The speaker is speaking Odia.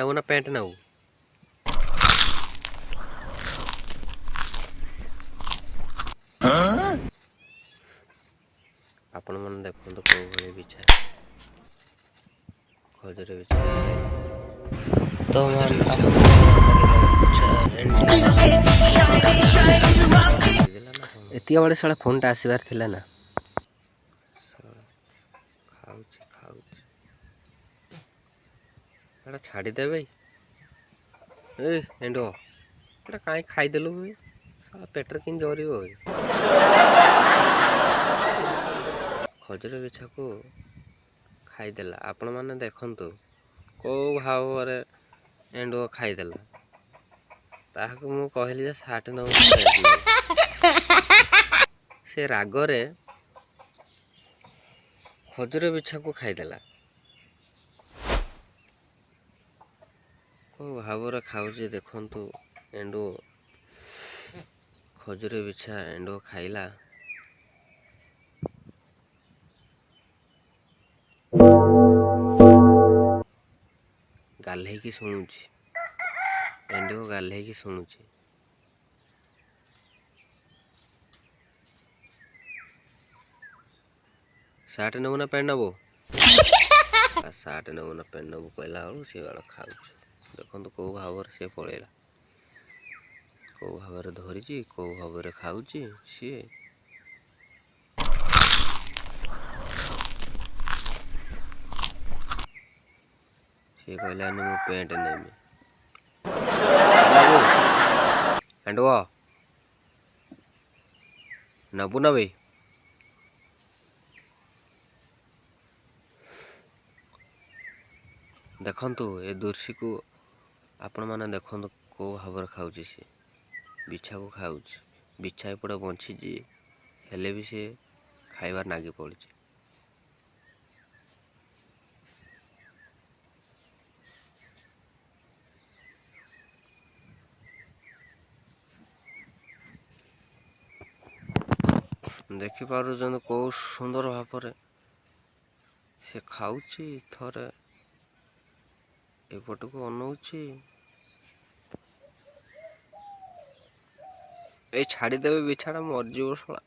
ନେବୁ ନା ପ୍ୟାଣ୍ଟ ନେବୁ? ଆପଣମାନେ ଦେଖନ୍ତୁ କେଉଁ ଭଳି ବିଛା, ଖଜୁରୀ ବିଛା। ତ ଏତିକି ବେଳେ ସାରା ଫୋନ୍ଟା ଆସିବାର ଥିଲା ନା। ଖାଉଛି ଏଇଟା ଛାଡ଼ିଦେବେ। ଏଣ୍ଡୁଅ ଏଇଟା କାହିଁ ଖାଇଦେଲୁ? ପେଟରେ କେମିତି ଜରିବ? ଖଜୁରୀ ବିଛାକୁ ଖାଇଦେଲା। ଆପଣମାନେ ଦେଖନ୍ତୁ କେଉଁ ଭାବରେ ଏଣ୍ଡୁଅ ଖାଇଦେଲା। ତାହାକୁ ମୁଁ କହିଲି ଯେ ସାର୍ଟ ନେବୁ ନା ପ୍ୟାଣ୍ଟ ନେବୁ? ସେ ରାଗରେ ଖଜୁରୀ ବିଛାକୁ ଖାଇଦେଲା। କେଉଁ ଭାବରେ ଖାଉଛି ଦେଖନ୍ତୁ ଏଣ୍ଡୁଅ। ଖଜୁରୀ ବିଛା ଏଣ୍ଡୁଅ ଖାଇଲା। ଗାଲେଇକି ଶୁଣୁଛି, ଏଣ୍ଡୁଅ ଗାଲେଇକି ଶୁଣୁଛି। ସାର୍ଟ ନେବୁ ନା ପ୍ୟାଣ୍ଟ ନେବୁ? ସାର୍ଟ ନେବୁ ନା ପ୍ୟାଣ୍ଟ ନେବୁ କହିଲା ବେଳକୁ ସେ ଖାଉଛି। ଦେଖନ୍ତୁ କେଉଁ ଭାବରେ ସେ ପଳେଇଲା, କେଉଁ ଭାବରେ ଧରିଛି, କେଉଁ ଭାବରେ ଖାଉଛି ସିଏ। ସିଏ କହିଲାନି ମୁଁ ପ୍ୟାଣ୍ଟ ନେବି। ଏଣ୍ଡୁଅ ନେବୁ ନା ବେ? ଦେଖନ୍ତୁ ଏ ଦୃଶ୍ୟକୁ ଆପଣମାନେ ଦେଖନ୍ତୁ କେଉଁ ଭାବରେ ଖାଉଛି ସେ। ବିଛାକୁ ଖାଉଛି। ବିଛା ଏପଟେ ବଞ୍ଚିଛି, ହେଲେ ବି ସେ ଖାଇବାର ନାଗି ପଡ଼ିଛି। ଦେଖିପାରୁଛନ୍ତି କେଉଁ ସୁନ୍ଦର ଭାବରେ ସେ ଖାଉଛି। ଥରେ ଏପଟକୁ ଅନଉଛି। ଏଇ ଛାଡ଼ିଦେବେ, ବିଛାଟା ମରିଯିବ ଶଳା।